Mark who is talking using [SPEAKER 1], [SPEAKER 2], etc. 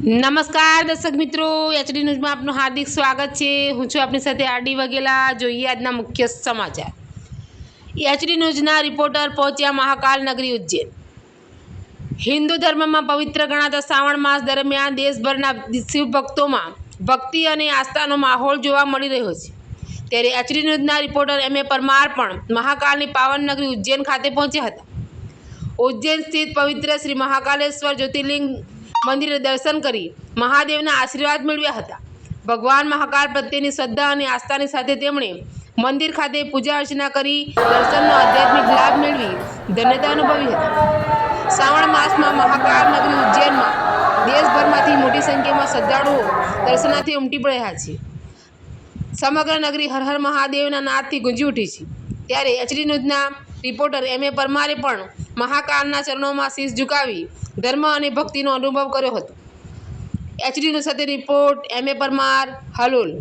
[SPEAKER 1] નમસ્કાર દર્શક મિત્રો, એચડી ન્યૂઝમાં આપનું હાર્દિક સ્વાગત છે। હું છું આપની સાથે આરડી વાઘેલા। જોઈએ આજના મુખ્ય સમાચાર। એચડી ન્યૂઝના રિપોર્ટર પહોંચ્યા મહાકાલ નગરી ઉજ્જૈન। હિન્દુ ધર્મમાં પવિત્ર ગણાતા શ્રાવણ માસ દરમિયાન દેશભરના શિવ ભક્તોમાં ભક્તિ અને આસ્થાનો માહોલ જોવા મળી રહ્યો છે। ત્યારે એચડી ન્યૂઝના રિપોર્ટર એમ એ પરમાર પણ મહાકાલની પાવન નગરી ઉજ્જૈન ખાતે પહોંચ્યા હતા। ઉજ્જૈન સ્થિત પવિત્ર શ્રી મહાકાલેશ્વર જ્યોતિર્લિંગ મંદિરે દર્શન કરી મહાદેવના આશીર્વાદ મેળવ્યા હતા। ભગવાન મહાકાલ પ્રત્યેની શ્રદ્ધા અને આસ્થાની સાથે તેમણે મંદિર ખાતે પૂજા અર્ચના કરી દર્શનનો આધ્યાત્મિક લાભ મેળવી ધન્યતા અનુભવી હતી। શ્રાવણ માસમાં મહાકાલ નગરી ઉજ્જૈનમાં દેશભરમાંથી મોટી સંખ્યામાં શ્રદ્ધાળુઓ દર્શનાર્થે ઉમટી પડ્યા છે। સમગ્ર નગરી હર હર મહાદેવના નાદથી ગુંજી ઉઠી છે। ત્યારે એચડી ન્યૂઝના રિપોર્ટર એમ એ પરમારે પણ મહાકાલના ચરણોમાં શીશ ઝુકાવી ધર્મ અને ભક્તિનો અનુભવ કર્યો હતો। એચડી ન્યૂઝ સાથે રિપોર્ટ એમ એ પરમાર, હલોલ।